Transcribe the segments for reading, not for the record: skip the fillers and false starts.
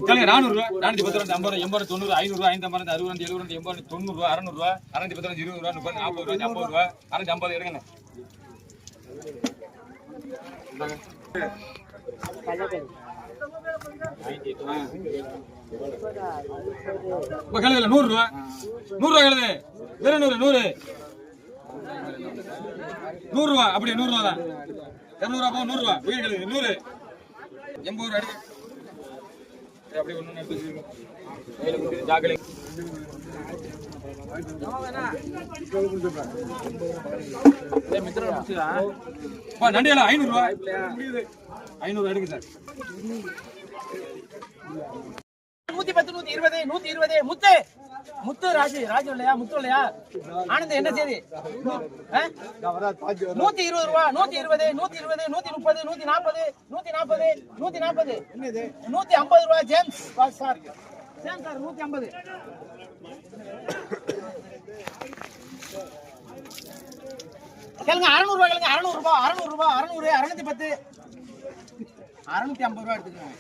கேளுங்க 400 ரூபா 410 50 80 90 500 550 60 70 80 90 ரூபா 600 ரூபா 610 20 ரூபா 30 40 ரூபா 50 ரூபா 650 எடுங்க. கேளுங்க 100 ரூபா 100 ரூபா கேளுங்க. வேற 100 100 100 ரூபா அப்படியே 100 ரூபா தான். 200 ரூபா 100 ரூபா உயிர் கேளுங்க 100 80 ரூபா எடுங்க. அப்படியே ஒண்ணு எடுத்து ஜாக்கலை நண்டியல 500 ரூபா 500 எடுங்க சார். 110 120 120 முத்து முத்து ராஜு இல்லையா முத்து இல்லையா ஆனந்த் என்ன செய்தி 120 ரூபா 120 120 130 140 140 140 150 ரூபா ஜேம்ஸ் சார் 150 கேளுங்க 600 ரூபா கேளுங்க 600 ரூபா 600 ரூபா 600 610 650 ரூபா எடுத்துக்கோங்க.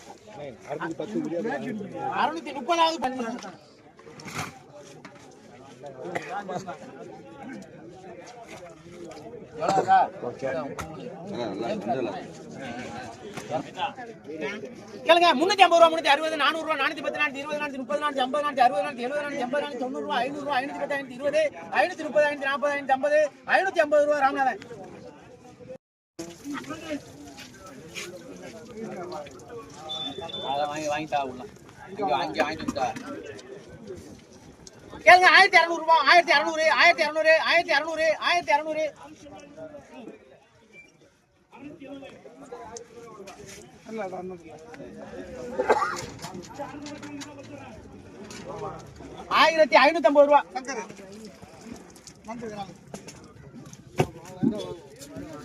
630 பண்ணிடுறாங்க. கேளுங்க 350 ரூபா 360 400 ரூபா 410 420 430 450 460 470 480 90 ரூபா 500 ரூபா 510 520 530 540 550 550 ரூபா ராமநாதன். வாங்கிட்டா உள்ள வாங்கிட்டா கேளுங்க 1200 ரூபா 1200 1200 1200 1200 1550 ரூபா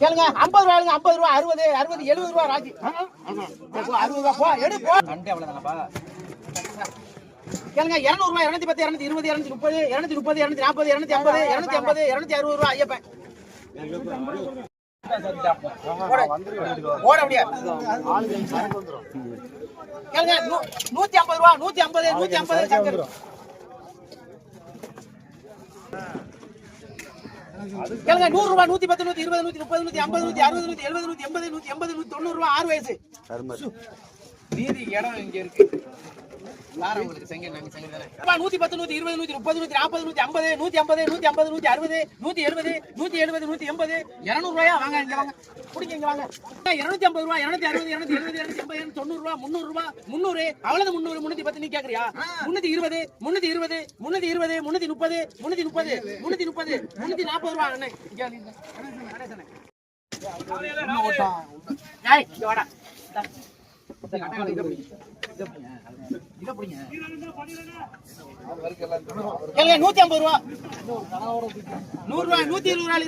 கேளுங்க 50 ரூபா 50 ரூபா 60 60 70 ரூபா ராஜி 60 ரூபா போ எடு போ அண்டே அவ்வளவுதானப்பா. கேளுங்க 200 ரூபா 210 220 230 230 240 250 250 260 ரூபா ஐயப்பன் ஓட அப்படியே கேளுங்க 150 ரூபா 150 150 சங்கர் கேளுங்க 100 ரூபா 110 120 130 150 150 160 170 180 180 190 ரூபா 6 வயசு நீதி இடம் இங்க இருக்கு. 110 120 130 140 150 150 150 160 170 170 180 200 ரூபாயா வாங்க இங்க வாங்க குடிங்க இங்க வாங்க 250 ரூபாய் 260 270 280 90 ரூபாய் 300 ரூபாய் 300 அவ்வளவு 300 310 நீ கேக்குறியா 320 320 320 330 330 330 340 ரூபாய் அண்ணே இங்க ஓட்டா டேய் இங்க வாடா இத புடிங்க 150 ரூபா 100 ரூபாய் 120 ரூபாய்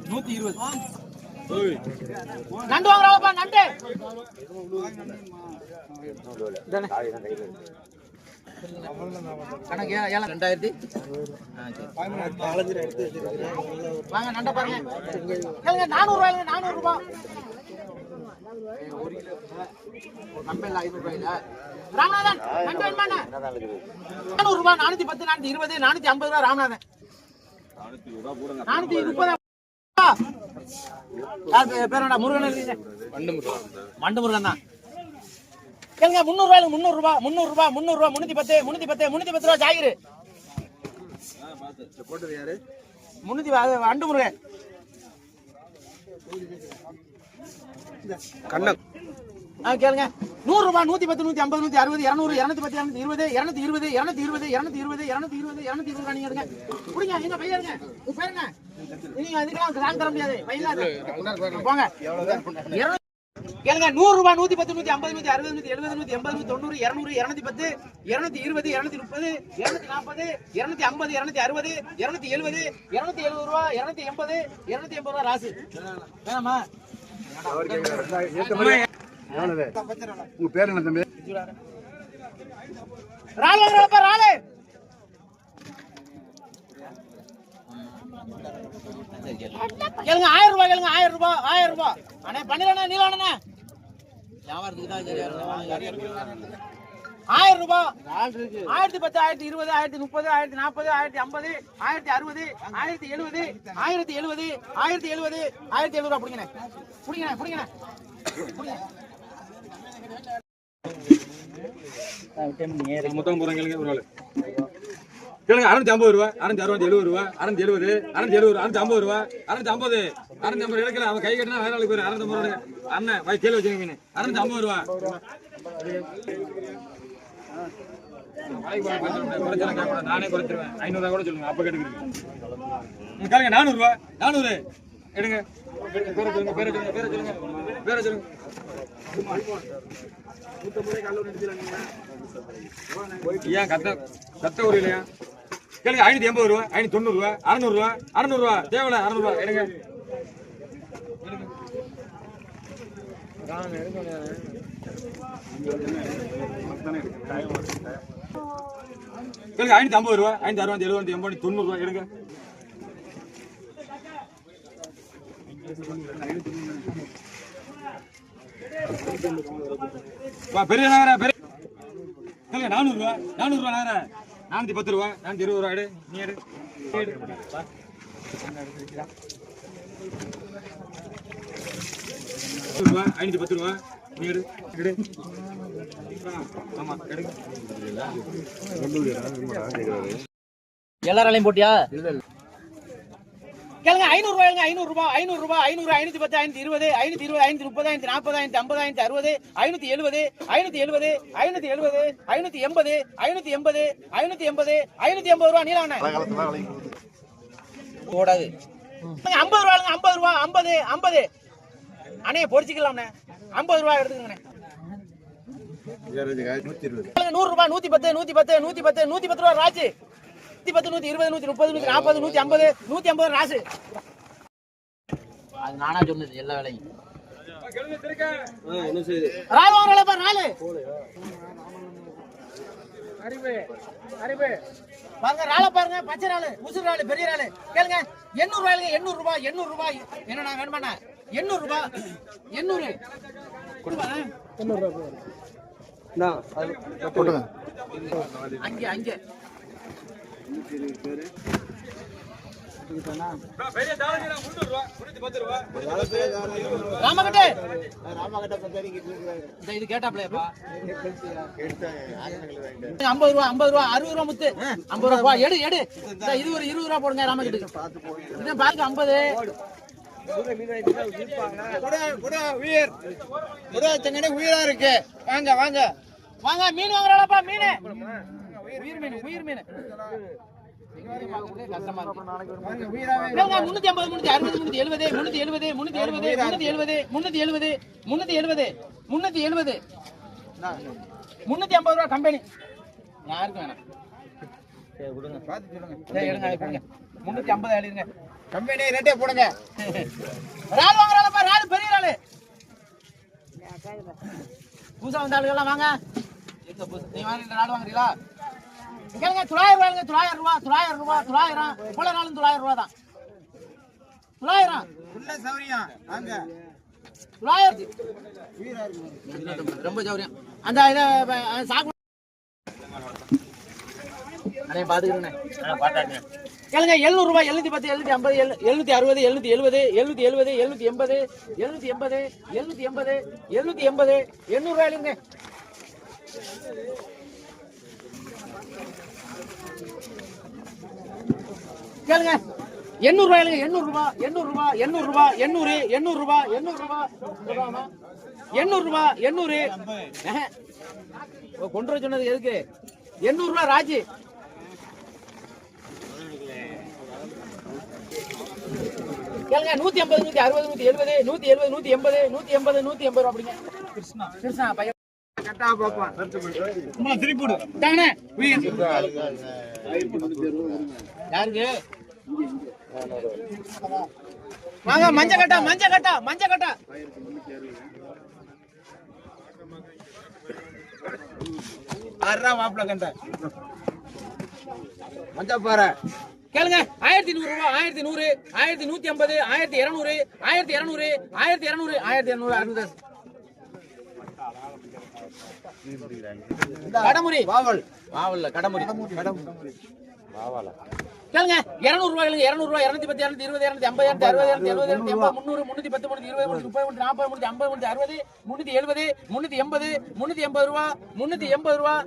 120 நண்டு வாங்குறாப்பா நண்டு கணக்கு 2000 வாங்க நண்ட பாருங்க 400 ரூபாய் 400 ரூபாய் ராமநாதன் 400 ரூபாய் 410 420 450 ரூபாய் ராமநாதன் 430 பேரோட முருகன் மண்டு முருகன் தான். கேளுங்க 300 ரூபாய் 300 ரூபாய் 300 ரூபாய் 310 310 ரூபாய் ஜாகிரு போட்டது யாரு 300 அண்டு முருகன் கண்ணன் கேளுங்க 100 ரூபாய் 110 150 160 200 210 220 220 220 220 220 நீங்க எடுங்க புடிங்க எங்க பையன் இருங்க உங்க பேர் என்ன நீங்க அதுக்கு நான் தர முடியாது பையன் போங்க கேளுங்க 100 ரூபாய் 110 150 160 170 180 90 200 210 220 230 240 250 260 270 270 ரூபாய் 280 280 ரூபாய் ராசு வேணாமா உங்க பேர் என்ன தம்பி ராலே ராலே கேளுங்க 1000 ரூபாய் கேளுங்க 1000 ரூபாய் 1000 ரூபாய் அண்ணே பண்ணிரண்ணே நீலாண்ணே வியாபாரத்துக்கு தான் சரியா இருக்கும். 1000 ரூபாய் 1010 1020 1030 1040 1050 1060 1070 1070 1070 1070 ரூபாய் புடிங்கண்ணே புடிங்கண்ணே மொத்தம் போறாங்க கேளுங்க ஒரு ஆளு கேளுங்க 650 ரூபா 660 ரூபா 670 650 ரூபா 650 650 எடுக்கல அவன் கை கட்டினா வேற ஆளுக்கு போயிரு 650 ரூபா அண்ணன் வாய் கேள்வி வச்சுங்க மீன் 650 ரூபா நானே குறைச்சிருவேன் 500 ரூபா கூட சொல்லுங்க அப்ப கேட்டுக்கிறீங்க கேளுங்க 400 ரூபா 400 எடுங்க பேர சொல்லுங்க ஏன் கத்த ஒரு இல்லையா கேளுங்க 580 ரூபா 590 ரூபா 600 ரூபா 600 ரூபா தேவையில்ல 600 ரூபா எடுங்க கேளுங்க 550 ரூபா 560 70 80 90 ரூபா எடுங்க பெரிய நகர பெரிய 400 ரூபா 400 ரூபா நகர 410 ரூபா 420 ரூபா எடு நீ எடு 510 ரூபா நீ எடு ஆமா எடுங்க எல்லாராலையும் போட்டியா கேளுங்க 500 ரூபாய் 500 ரூபாய் 500 ரூபாய் 500 510 520 520 530 540 550 570 570 570 580 580 580 ரூபாய் நீலாண்ணே போடாது 50 ரூபாய் 50 ரூபாய் 50 50 அண்ணே பொரிச்சிக்கலாம்ண்ணே 50 ரூபாய் எடுத்துக்கங்கண்ணே 100 ரூபாய் 110 110 110 110 ரூபாய் ராஜு 110 120 130 140 150 150 ராசு அது நானா சொன்னது எல்லா வேலையும் ரால் வாங்கறல பாரு ரால் பாருங்க ரால பாருங்க பச்சை ரால் உசுர் ரால் பெரிய ரால் கேளுங்க 800 ரூபாய் 800 ரூபாய் என்னண்ணா வேணுமாண்ணா 800 ரூபாய் 800 கொடுப்பா 800 ரூபாய் நான் போடுங்க அங்க இது கேட்டாப்லப்பா 50 ரூபா 60 ரூபா முத்து 50 ரூபா எடு இது ஒரு 20 ரூபா போடுங்க ராமகிட்ட பாருங்க 50 உயிரா இருக்கு வாங்க மீன் வாங்குறாளப்பா மீன் உயிர் மீன் கஷ்டமா இருக்கு 350 360 370 350 ரூபா கம்பெனி யாருக்கு வேணாம் சரி கொடுங்க பாத்து சொல்லுங்க எடுங்க 350 எழுதுங்க கம்பெனி ரேட்டே போடுங்க ரால் வாங்குறாளப்பா ரால் பெரிய ரால் பூசா வந்த ஆளுகள்லாம் வாங்க எங்க பூசா நீ வாங்க ரால் வாங்குறீங்களா கேளுங்க 900 ரூபா 900 போல நாளும் 900 ரூபா தான் 900 உள்ள சௌரியம் வாங்க 900 ரொம்ப சௌரியம் அந்த இத சாக்கு அண்ணே பாத்துக்கிறேன் பாத்தாங்க கேளுங்க 700 ரூபாய் 710 750 760 770 780 800 ரூபாய் இல்லைங்க கேளுங்க 800 ரூபாய் 800 ரூபாய் 800 கொண்டு வர சொன்னது எதுக்கு 800 ரூபாய் ராஜு கேளுங்க 150 160 170 180 ரூபாய் அப்படிங்க கிருஷ்ணா பையன் கட்டா பாப்பா சும்மா திருப்பி போடு தானே யாருக்கு வாங்க மஞ்ச கட்டா அறா மாப்ள கண்ட மஞ்ச பாரு கேளுங்க 1100 ரூபாய் 1100 1150 1200 1200 1200 1200 1200 கடமுறி வாவல் வாவல்ல கடமுறி கேளுங்க 200 ரூபாய் 200 ரூபாய் 210 220 250 260 270 280 300 310 320 330 40 350 360 370 380 ரூபாய் 380 ரூபாய்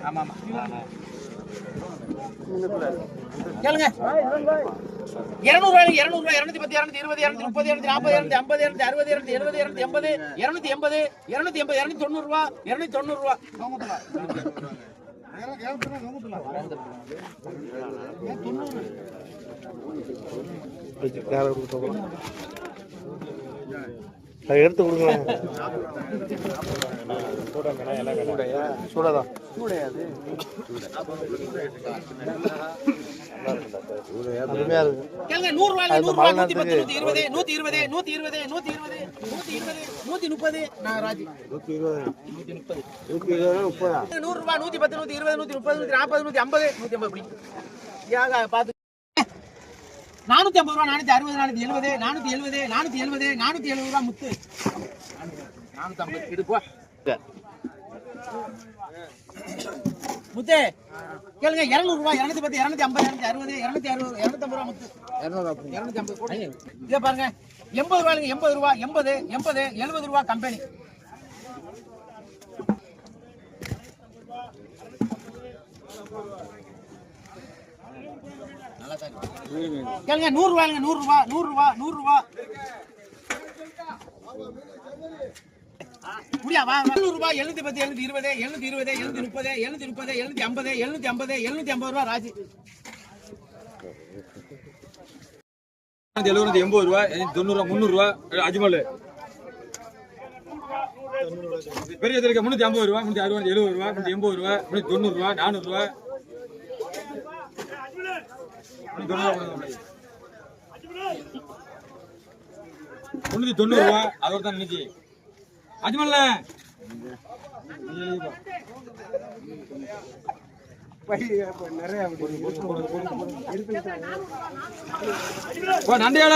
ஆமா ஆமா கேளுங்க 200 ரூபாய் 210 220 230 240 250 260 270 280 290 ரூபாய் 290 ரூபாய் எடுத்து கொடுக்கலாம். சூடாதான் கேளுங்க 100 ரூபாய் 100 ரூபாய் 110 120 120 120 130 நாகராஜ் 120 100 ரூபாய் 110 120 130 140 150 150 யாக பாத்து 450 ரூபாய் 460 470 470 ரூபாய் முத்து 450 இது போ முத்து கேளுங்க 200 ரூபாய் 210 250 260 250 ரூபாய் முத்து 250 போடுங்க இத பாருங்க 80 ரூபாய்ங்க 80 ரூபாய் 80 70 ரூபாய் கம்பெனி கேளுங்க 100 ரூபாய்ங்க 100 ரூபாய் 100 ரூபாய் முடியா வா 100 ரூபாய் 710 720 720 730 730 750 750 ரூபாய் ராஜி 80 ரூபாய் 90 ரூபாய் 300 ரூபாய் அஜ்மல் பெரிய தெருக்க 350 ரூபாய் 360 70 ரூபாய் 380 ரூபாய் 90 ரூபாய் 400 ரூபாய் 90 ரூபாய் அதோட தான் நினைச்சு அஜ்மல்ல நண்டையால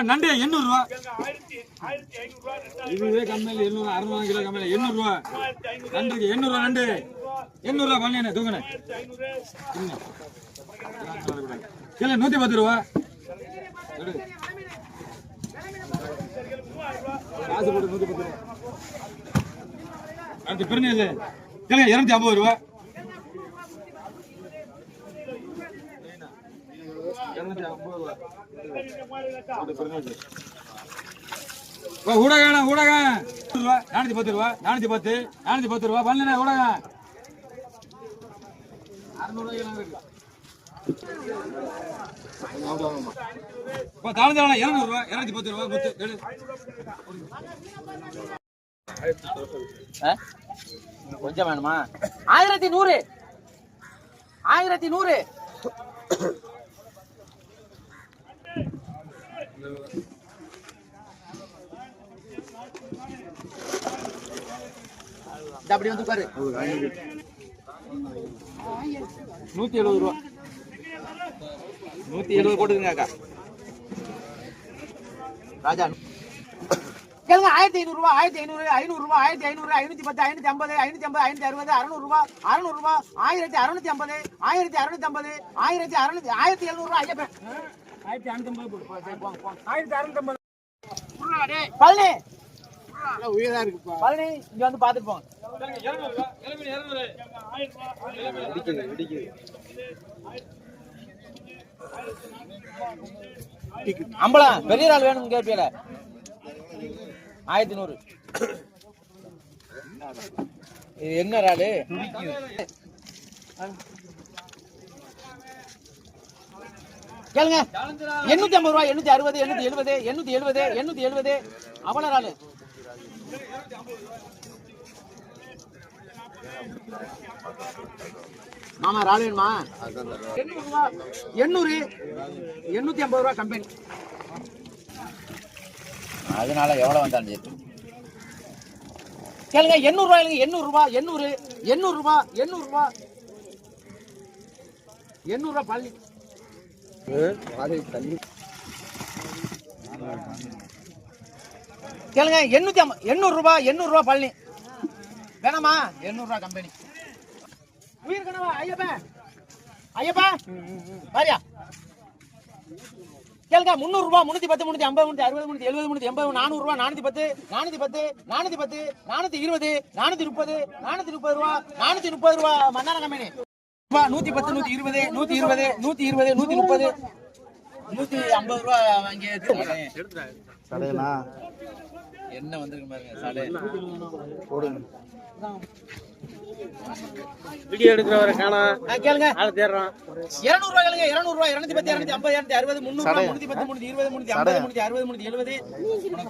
நண்டு 800 ரூபாய் இதுவே கம்மியில் 700 600 கிலோ கம்மியில் 800 ரூபாய் நண்டுக்கு 800 ரூபாய் நண்டு 800 ரூபாய் பண்ணேன் தூக்குனேன் கிலோ 110 ரூபாய் காசு போட்டு 110 ரூபாய் அடுத்து பிறந்தது கிலோ 250 ரூபாய் 250 ரூபாய் ஊடக ஊடக 410 ரூபாய் 410 ரூபாய் பண்ணல ஊடக 600 ரூபாய் தாழ்ந்தாள 200 ரூபாய் 210 ரூபாய் முத்து எடு கொஞ்சம் வேணுமா 1100 1100 அப்படி வந்து பாரு 170 ரூபாய் 170 போட்டுங்க அக்கா ராஜா கேளுங்க 1500 ரூபாய் 1500 500 ரூபாய் 1500 510 550 550 560 600 ரூபாய் 600 ரூபாய் 1650 1650 1600 1700 ரூபாய் ஐயா 1650 போடு 1650 பழனி உயரா இருக்குப்பா பழனி இங்க வந்து பாத்துட்டு போங்க 200 ரூபாய் 200 இடிக்குது அம்பளம் பெரிய ஆள் வேணும் கேட்பியல 1100 இது என்ன ராடு கேளுங்க 850 ரூபாய் 860 870 870 அவ்வளவு ராடு மாமா ராடு வேணுமா 800 850 ரூபாய் கம்பெனி அதனால எவ்வளவு வந்தாலும் சரி கேளுங்க 800 ரூபாய் 800 ரூபாய் 800 ரூபாய் 800 ரூபாய் 800 பழனி. கேளுங்க 800 ரூபாய் பழனி. வேணாமா? 800 கம்பெனி. உயிர் கனவா ஐயப்பா பாரியா. கேளுங்க 300 ரூபாய், 310, 350, 360, 370, 380, 400 ரூபாய், 410, 410, 410, 420, 430, 430 ரூபாய், 430 ரூபாய் மண்ணான கம்பெனி. 110, 120, 120, 120, 130, 150 ரூபாய் வாங்கி சடையண்ணா என்ன வந்திருக்கு பாருங்க. சாலை போடுங்க. வீடியோ எடுக்கிறவரை காணா கேளுங்க. ஆளை தேடுறான். 200 ரூபாய் கேளுங்க. 200 ரூபாய், 210, 250, 260, 300, 310, 320, 350, 360, 370.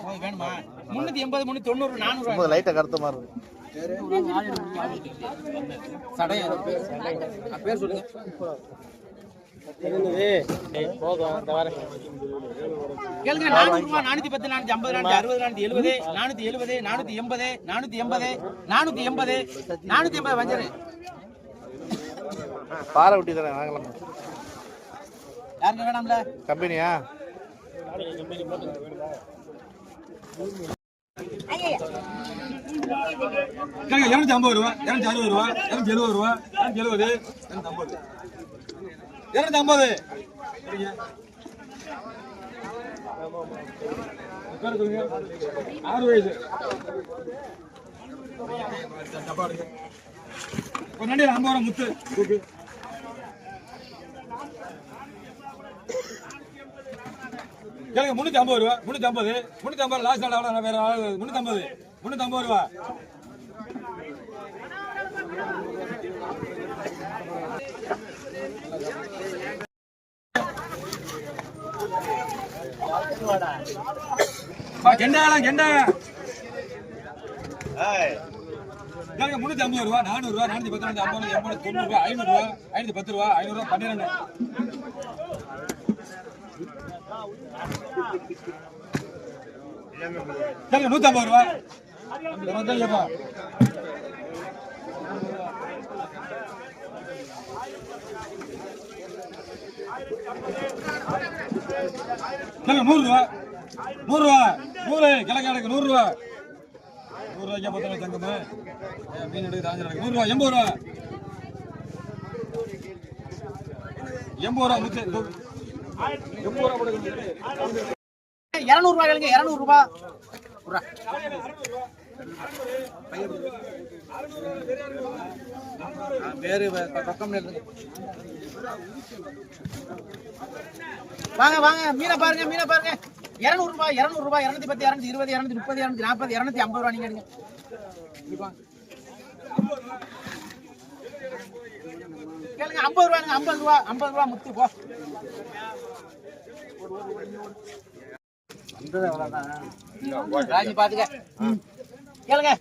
உனக்கு வேணுமா? 380, 390, 400 ரொம்ப லைட்டா கருத்த மாதிரி இருக்கு. சடையா பேர் சொல்லுங்க. போதும் இந்த வர கேளுங்க 400 ரூபாய், 410, 450, 460, 470, 470, 480, 480, 480, 480 வஞ்சரு. பாறை விட்டி தானே வாங்கலாம். யாருக்கு வேணாம்ல? கம்பெனியா? கேளுங்க 250 ரூபா, 260 ரூபா, 270 ரூபா, 270, 250, 250. ஆறு வயசு ஒரு நண்டியில் 50 ரூபா முத்து தூக்கு. கேளுங்க 350 ரூபா, 350 லாஸ்ட் நாள் அவ்வளோ வேற 350 ரூபா. கெண்டா கேளுங்க 350 ரூபா, 400 ரூபா, 410, 450, 80, 90 ரூபா, 500 ரூபா, 510 ரூபா, 500 ரூபா, 12. கேளுங்க 150 ரூபா. கேளுங்க 100 ரூபா, 100 ரூபா, 100 கிழக்கு 100 ரூபா, 100 ரூபாய்க்கு பத்திரம் தங்கம்மா மீன் எடுக்க தாஞ்சு 100 ரூபா, 80 ரூபா, 80 ரூபா முத்து 80 ரூபா போடுங்க. 200 ரூபாய் கேளுங்க. 200 ரூபாய் பேரு பக்கம். வாங்க மீனை பாருங்க. 200 ரூபாய், 200 ரூபாய், 210, 220, 230, 240, 250 ரூபாய். நீங்க எடுங்க. கேளுங்க 50 ரூபாய், 50 ரூபாய் முத்து போ. ராஜி பாத்துக்க. கேளுங்க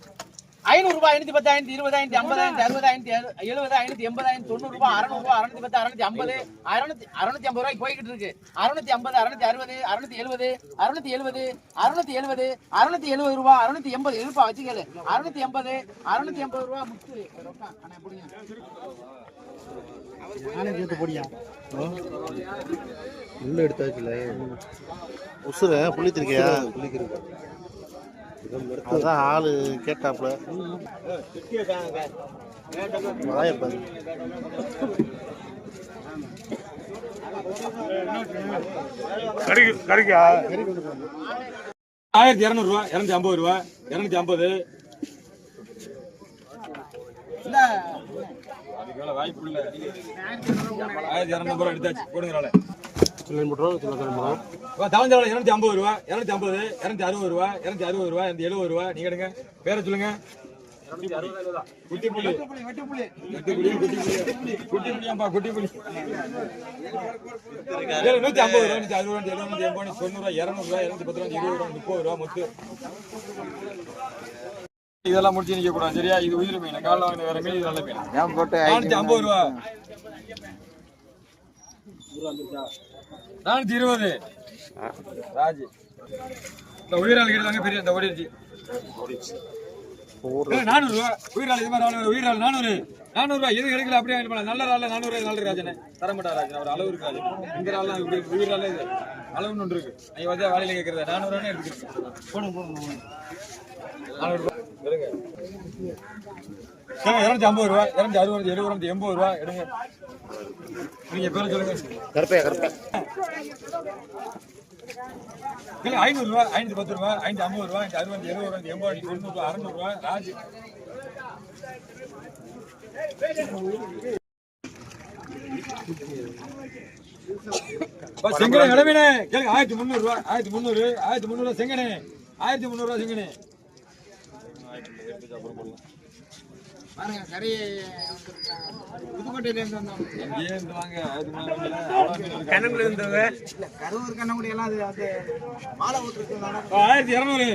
500 ரூபாய், 510, 520, 550, 560, 570, 580, 90 ரூபாய், 600 ரூபாய், 610, 650, 650 ரூபாய்க்கு போய்கிட்டு இருக்கு. 650, 660, 670, 670, 670, 670 ரூபாய், 680 எழுப்பா வச்சுக்கல. 680, 680 ரூபாய் முத்து. போடியா உள்ள எடுத்தாச்சுல உசுர புளித்திருக்கியா? அதான் ஆளு கேட்டாப்ல கிடைக்கா 1200 ரூபா, 250 ரூபா, 250. வாய்ப்பு இல்ல. 1200 ரூபா எடுத்தாச்சு போடுங்கிறால. தவஞ்சோலை 250 ரூபா, 250, 260 ரூபா, 260 ரூபா, 270 ரூபா. நீங்க எடுங்க. பேரை சொல்லுங்க. குட்டிப்புலி. குட்டிப்புலியாம்பா குட்டிப்புலி. 150 ரூபா, 160 ரூபா, 70 ரூபா, 80 ரூபா, 90 ரூபா, 200 ரூபா, 210 ரூபா, 20 ரூபா, 30 ரூபா முத்து. இதெல்லாம் முடிச்சு நிக்க கூடாது சரியா? இது உயிர் மீன். காலைல வாங்கின வேற மீன், இது நல்ல மீன். 450 ரூபா, 420. ராஜி இந்த உயிரால் கேட்டாங்க பெரிய இந்த ஓடிடுச்சு. 400 ரூபா உயிராள். இது மாதிரி உயிராள் 400 ரூபா. எது கிடைக்கல அப்படியே வாங்கிட்டு போலாம். நல்ல ராள் 400 நல்ல ராஜனே தரமாட்டா ராஜன். அவர் அளவு இருக்கு ராஜன். இந்த ராள் உயிராள் இது அளவுன்னு ஒன்று இருக்கு. நீங்க வந்து வாழையில கேட்கறது 400 ரூபாய் எடுத்துக்கிட்டு போடுங்க 400 ரூபாய் எடுங்க. 250 ரூபா 260 70 80 ரூபா எடுங்க. நீங்க பேர சொல்லுங்க. கருப்பையா 500 ரூபா 510 ரூபா 550 ரூபா 560 70 80 90 ரூபா 600 ரூபா ராஜ். செங்கனே கடமைனே கேளுங்க. 1300 ரூபா 1300 ரூபா செங்கனே 1300 ரூபா செங்கனே. பாருங்க கறி புதுக்கோட்டையில இருந்து வந்தோம். இங்கே இருந்து வாங்க. கண்ணங்குடி இருந்தது. இல்ல கரூர் கண்ணங்குடி எல்லாம் அது மாலை ஊத்துறதுக்கு 1200.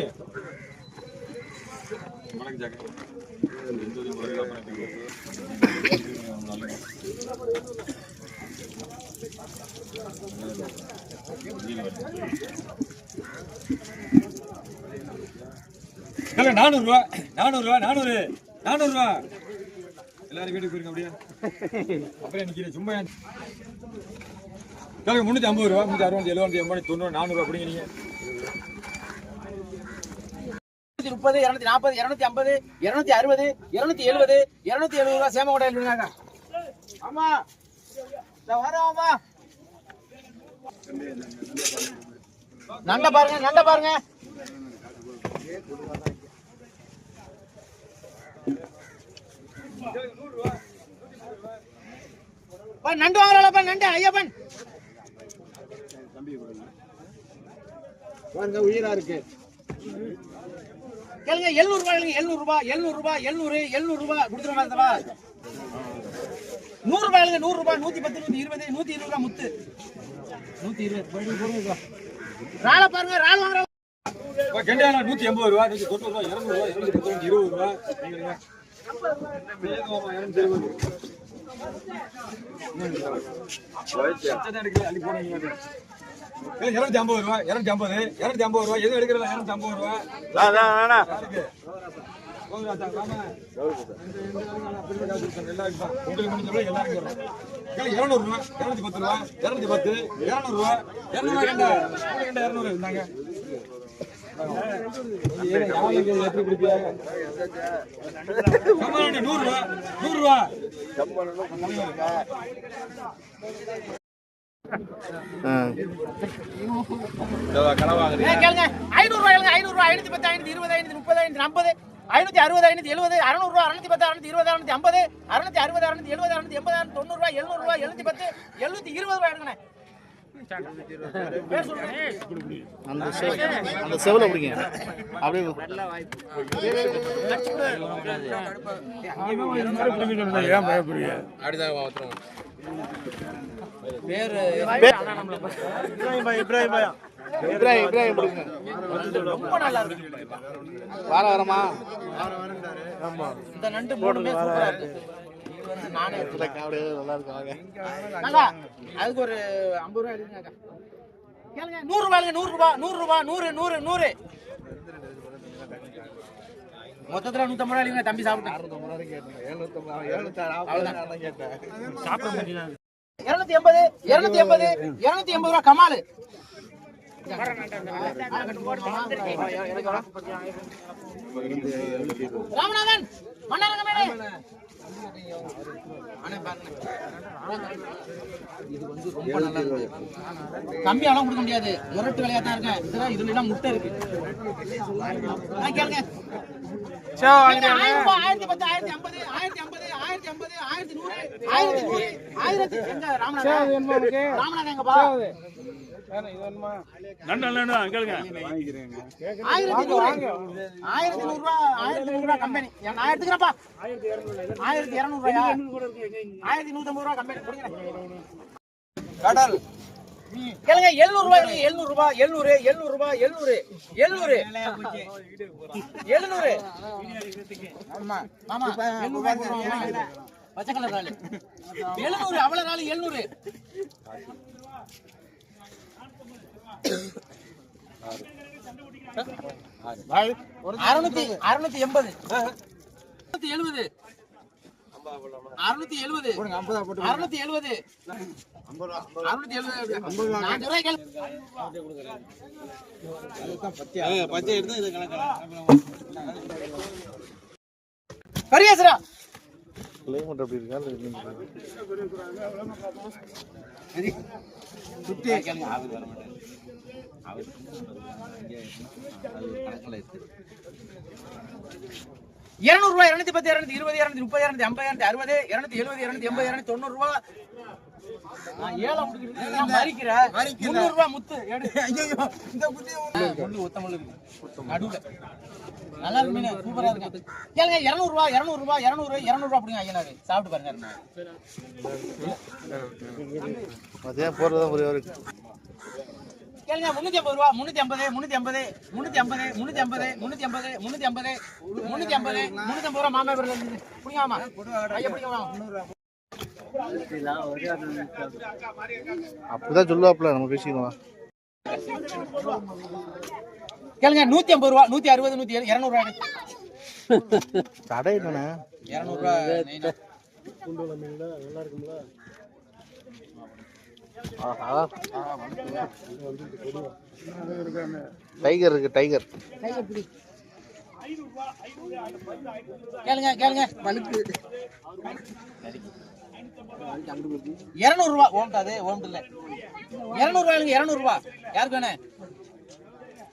மலக்கு ஜாக்கெட். இல்ல 400 ரூபா 400 ரூபா. எல்லாரும் வீட்டுக்கு போயிருங்க அப்படியே. அப்படியே நிக்கிறேன் சும்மா. 350 ரூபா 360 70 80 90 400 ரூபா பிடிங்க நீங்க. 230 240 250 260 270 270 ரூபா சேமகோட்டையில் இருக்காங்க. ஆமா வரோம்மா. நண்ட பாருங்க நண்டு வாங்கலாம்ப்பா. நண்டு ஐயப்பன் உயிரா இருக்கு. கேளுங்க 700 ரூபாய் 700 ரூபாய் 700 ரூபாய் கொடுத்துருவா. 100 ரூபாய் 100 ரூபாய் 110 120 120 ரூபாய் முத்து 120. ராள பாருங்க ராள் வாங்குற கெண்டியானா 180 ரூபா 190 ரூபா 200 ரூபா 220 ரூபா. நீங்க அள்ளி போடுங்க. 250 ரூபா 250 ரூபா எது எடுக்கிறதா 250 ரூபா. உங்களுக்கு முடிஞ்ச எல்லாரும் 200 ரூபா 210 ரூபா 210 200 ரூபா 200 இருந்தாங்க. எப்படி குடிப்பியா 100 ரூபா 100 ரூபா. கேளுங்க 500 ரூபாய் 500 ரூபாய் 510 520 530 540 560 570 600 ரூபாய் 610 620 650 660 670 680 90 ரூபாய் 700 ரூபாய் 710 720 ரூபாய் எடுங்கண்ணே. அந்த செவல பிடிங்க அப்படியே. ஏன் பயப்படுறீங்க? இப்ராஹிம் பிடிங்க. ரொம்ப நல்லா இருக்கு. வாரமா இந்த நண்டு போடுமே சூப்பரா இருக்கு. நானே நல்லா இருக்கு. அதுக்கு ஒரு 50 ரூபாய் எடுங்க. கேளுங்க 100 ரூபாய் 100 ரூபாய் 100 ரூபாய் 100 100 மொத்தத்துல 150 ரூபாய் இல்லைங்க தம்பி சாப்பிட்டேன். 280 ரூபாய் கமாலு. ராமநாதன் மன்னரங்கமேனே இது வந்து ரொம்ப நல்லா இருக்கு. கம்மியாலாம் கொடுக்க முடியாது. முரட்டு விலையா தான் இருக்கேன். இதுல எல்லாம் முட்டை இருக்கு. கேளுங்க 1010 1050 1050 1050 1100 1100 எங்க ராமநாதன் எங்கப்பா? கேளுங்க 1100 ரூபாய் கம்பெனி. நான் எடுத்துக்கிறேன்ப்பா. 1200 ரூபாயா 1150 ரூபாய் கம்பெனி கொடுங்க. கடல் கேளுங்க 700 ரூபாய் 700 ரூபாய் 700 ரூபாய் 700 ஆமா மாமா பச்சை கலர் ராலி 700 அவ்வளவு ராலி 700. 680 670 670 670 670 பரியாசரா கிளைமேட் அப்படி இருக்கா சுத்தி 200 ரூபாய் 210 220 230 250 260 270 280 280 90 ரூபாய் ஏல முடிக்கிற மரிக்கிற 300 ரூபாய் முத்து இந்த முள்ளு ஒத்தமல்ல நடுவுல நல்லா இருக்கு மீன் சூப்பரா இருக்கு கேளுங்க 200 ரூபாய் 200 ரூபாய் 200 200 ரூபாய் அப்படிங்க ஐயனாரு சாப்பிட்டு பாருங்க அதே போறதா ஒரே ஒரு கேளுங்க 350 ரூபாய் 350 350 350 350 350 350 350 350 ரூபாய் மாமா பேர்ல இருந்து புடிங்கமா ஐயா புடிங்கமா அப்படிதான் சொல்லுவாப்ல நம்ம பேசிக்கலாம் கேளுங்க 150 ரூபாய் 160 170 200 ரூபாய் கடை என்னண்ணே 200 ரூபாய் ஆஹா டைகர் இருக்கு டைகர் கேளுங்க கேளுங்க பழுக்கு 200 ரூபாய் ஓம்டாது ஓம்ட் இல்ல 200 ரூபாய்ங்க 200 ரூபாய் யாருக்கு வேணும்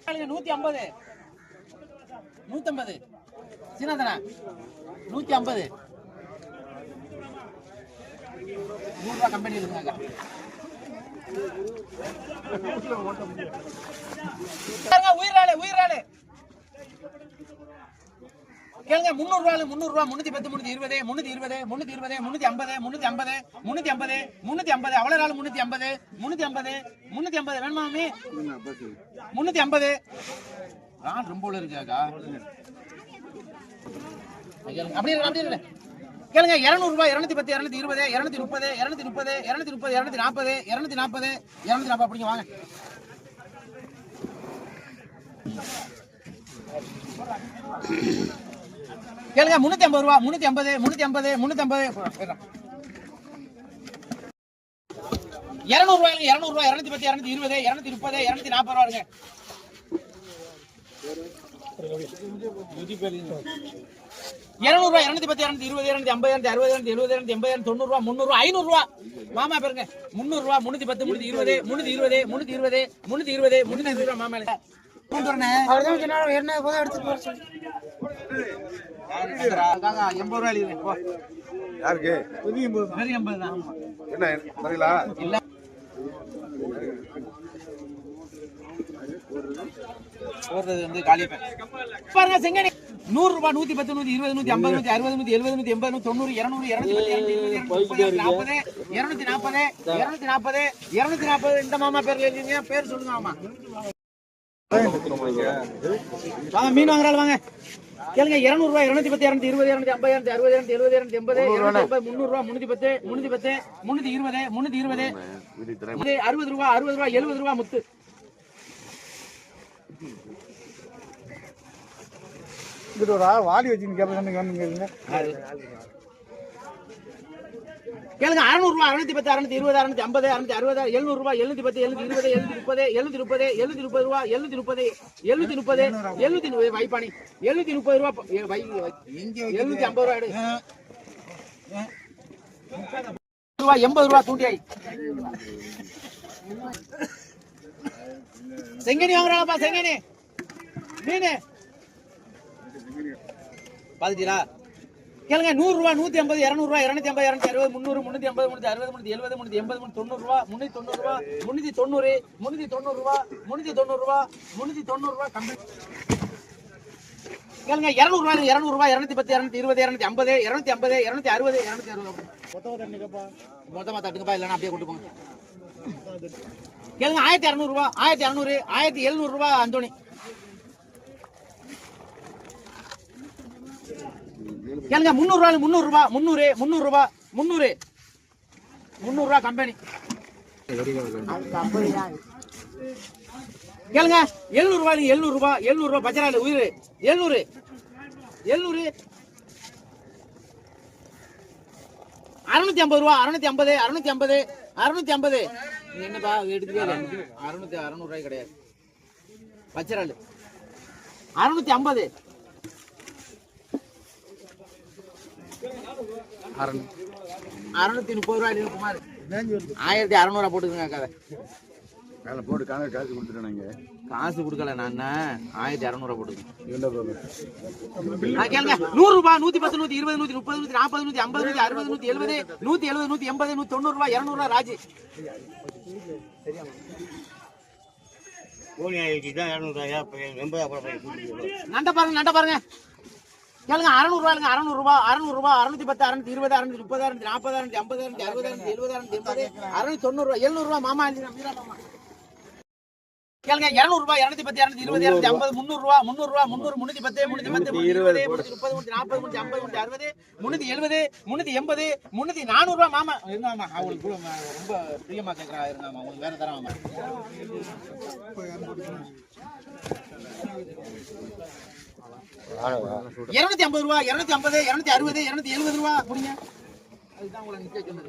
கேளுங்க 150 150 சீனாதனா 150 100 ரூபாய் கம்பெனி இருக்குங்க உயிராளே உயிராளே கேளுங்க 300 ரூபாய் 310 320 320 320 350 350 350 அவ்வளவு நாள் 350 350 350 வேணுமா மாமி 350 நான் ரொம்ப உள்ள இருக்காக்கா அப்படி இல்ல கேளுங்க 200 ரூபாய் 210 220 230 230 230 240 240 240 அப்படிங்க வாங்க கேளுங்க 350 ரூபாய் 350 350 350 200 ரூபாய் 200 ரூபாய் 210 220 230 240 ரூபாய்ங்க 200 ரூபாய் 210 220 250 260 270 280 280 90 ரூபாய் 300 ரூபாய் மாமா பாருங்க 300 ரூபாய் 310 320 320 320 320 ரூபாய் மாமா அவர்தான் சொன்னாரு என்ன போய் எடுத்துட்டு வர சொல்லி 80 ரூபாய் எழுதுங்க யாருக்கு வெறும் 80 தான் என்ன தெரியல இல்ல போறது வந்து காலியா பாருங்க செங்கனி 100 ரூபாய் 110 120 150 160 170 180 190 200 240 240 இந்த மாமா பேர்ல எழுதிங்க பேர் சொல்லுங்க மாமா வாங்க மீன் வாங்குறாள் வாங்க கேளுங்க 200 ரூபாய் 210 220 250 260 270 280 300 ரூபாய் 310 310 320 320 60 ரூபாய் 70 ரூபாய் முத்து வாடி வச்சு கேளுங்க கேளுங்க 600 ரூபாய் 610 620 650 660 700 ரூபாய் 710 720 730 ரூபாய் 730 730 வைப்பானி 730 ரூபாய் 750 ரூபாய் ரூபாய் 80 ரூபாய் தூண்டியாய் செங்கனி வாங்குறாங்கப்பா செங்கனி மீன் பாத்துட்டீங்களா கேளுங்க 100 ரூபாய் 150 200 ரூபாய் 250 260 300 350 360 380 380 ரூபாய் 390 ரூபாய் 390 ரூபாய் 390 ரூபாய் கம்பெனி கேளுங்க 200 ரூபாய் 210 220 250 250 260 மொத்தமா தட்டுங்கப்பா இல்லைன்னா அப்படியே கொண்டு போங்க கேளுங்க 1200 ரூபாய் 1200 1700 ரூபாய் அந்தோணி கேளுங்க 300 ரூபாய் 300 ரூபாய் 300 ரூபாய் கம்பெனி கேளுங்க 700 ரூபாய் 700 ரூபாய் 700 ரூபாய் பச்சரால உயிர் 700 700 650 ரூபாய் 650 650 650 என்னப்பா எடுக்கவே இல்லை 600 ரூபாய் கிடையாது பச்சரால் 650 630 ரூபாய் குமார் 1600 போட்டுக்கங்க கதை போட்டு காசு கொடுத்துட்டாங்க. காசு கொடுக்கல நான் 1600 போட்டுக்கங்க. கேளுங்க 100 ரூபாய் 110 120 130 140 150 160 170 170 180 180 190 ரூபாய் 200 ரூபாய் ராஜி நண்ட பாருங்க கேளுங்க 600 ரூபாய் 600 ரூபாய் 600 ரூபாய் 610 620 630 640 650 650 670 690 ரூபாய் 700 ரூபாய் மாமா மீரா மாமா கேளுங்க 200 ரூபாய் 210 220 250 300 ரூபாய் 300 ரூபாய் 300 310 320 330 340 350 360 370 380 400 ரூபாய் மாமா இருந்தாமா அவங்களுக்கு ரொம்ப பிரியமா கேக்குறா இருந்தாமா உங்களுக்கு வேற தரமா 250 ரூபாய் 250 260 270 ரூபாய் புடிங்க அதுதான் உங்களை நிக்க சொன்னது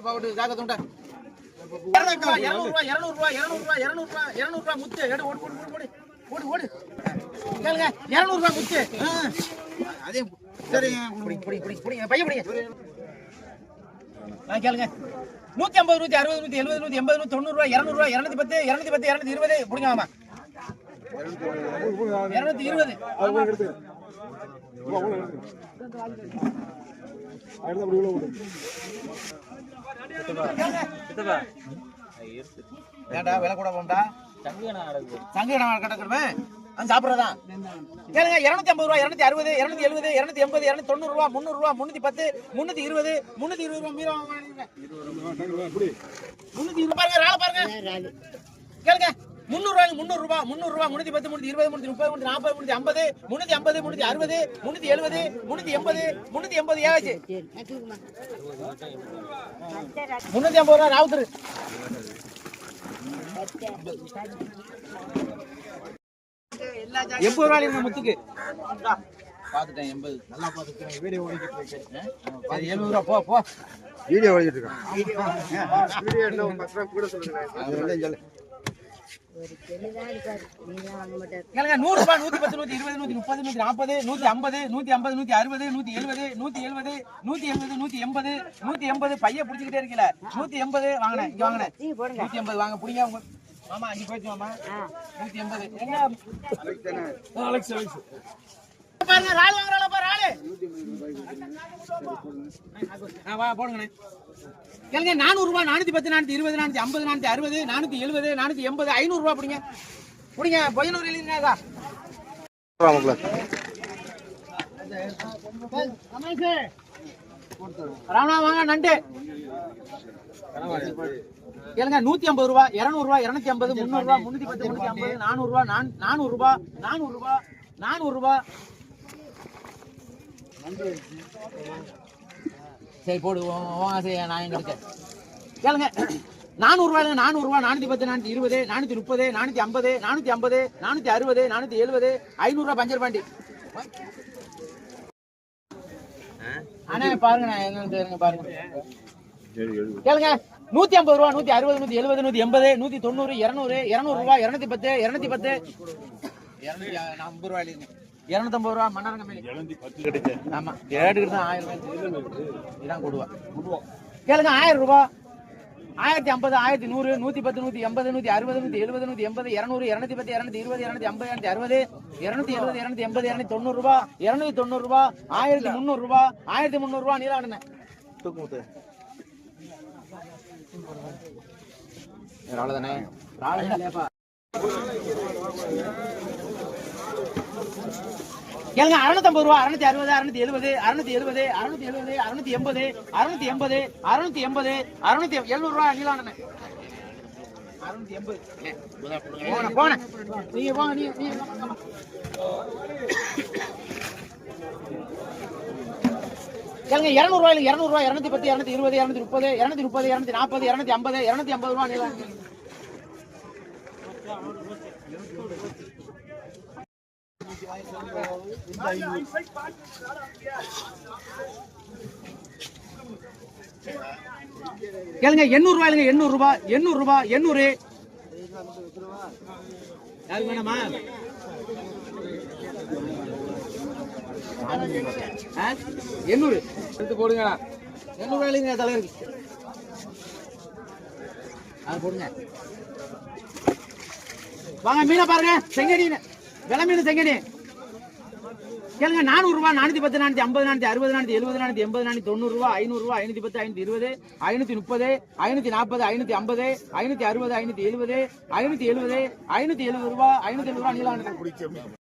போட்டு ஜாகத்துண்டா 200 ரூபாய் முத்து எடு ஓடு கேளுங்க 200 ரூபாய் முத்து அதே சரி புடிங்க பைய புடிங்க கேளுங்க 150 160 170 180 90 ரூபாய் 200 ரூபாய் 210 210 220 புடிங்க ஆமா 220 ஏண்டா விலை கூட போம்டா சங்கீன கிடக்குறவன் அது சாப்பிட்றதான் கேளுங்க 250 ரூபாய் 260 270 280 290 ரூபாய் 300 ரூபாய் 310 320 320 ரூபாய் மீறா 320 பாருங்க ராள பாருங்க கேளுங்க 300 ரூபாய் 300 ரூபாய் 300 ரூபாய் 310 320 330 340 350 360 370 380 ஏவாச்சு 350 ரூபாய் ராவுத்தர் 80 ரூபாய் இருங்க முத்துக்கு பாத்துட்டேன் 80 நல்லா பாத்துட்டேன் வீடியோ ஓடிக்கிட்டு இருக்கேன் 70 ரூபாய் போ வீடியோ ஓடிக்கிட்டு இருக்கேன் வீடியோ என்ன 10 ரூபாய் கூட சொல்லுங்க அதெல்லாம் சொல்லு கேளுங்க 100 ரூபாய் 110 120 130 140 150 150 160 170 170 180 பைய பிடிச்சிக்கிட்டே இருக்கீல 180 வாங்கனே இங்க வாங்கனே 180 வாங்க புடிங்க உங்க மாமா அங்க போயிட்டு மாமா 180 என்ன அலெக்ஸ் பாருங்க ரால் வாங்குறாளா பாரு ரால் வா போடுங்கண்ணே கேளுங்க 400 ரூபாய் 410 420 450 460 470 480 500 ரூபாய் புடிங்க பொய்யனூர் இல்லீங்கடா ராவணா வாங்க நண்டு கேளுங்க 150 ரூபாய் 200 ரூபாய் 250 300 ரூபாய் 310 350 400 ரூபாய் 400 ரூபாய் 400 ரூபாய் 400 ரூபாய் சரி போடு நான் எங்க இருக்கேன் கேளுங்க 400 ரூபாய் 400 ரூபாய் 410 420 430 450 450 460 500 ரூபாய் பஞ்சர் பாண்டி அண்ணா பாருங்க நான் எங்க பாருங்க கேளுங்க 150 ரூபாய் 160 170 180 190 200 200 ரூபாய் 210 210 250 ரூபாய் 250 ரூபாய் மண்ணாரங்க மேலே 210 ஆமா கேட்டுக்கிட்டு தான் 1000 ரூபாய் இதான் கொடுவா கேளுங்க 1000 ரூபாய் 1050 1100 110 180 160 170 180 200 210 220 250 260 270 280 290 ரூபாய் 290 ரூபாய் 1300 ரூபாய் 1300 ரூபாய் நீராடுன தூக்குமுத்து ராளதானே ராளதானேப்பா கேளுங்க 650 ரூபாய் 660 670 670 670 680 680 680 700 ரூபாய் நீலாண்டனே 680 போன நீங்க போங்க நீங்க கேளுங்க 200 ரூபாய் 200 ரூபாய் 210 220 230 230 240 250 250 ரூபாய் நீலாண்டனே கேளுங்க 800 ரூபாய், 800 ரூபாய், 800 ரூபாய், 800. யாருக்கு வேணாமா? 800 எடுத்து போடுங்க. 800 ரூபாய்ங்க தலைவருக்கு. அது போடுங்க. வாங்க மீனை பாருங்க, செங்கடி விலை மீன் செங்கடி. கேளுங்க 400 ரூபாய், 410, 450, 460, 470, 480, 90 ரூபாய், 500 ரூபாய், 510, 520, 530, 530, 550, 560, 570, 570 ரூபாய், 570 ரூபாய் நீளம்.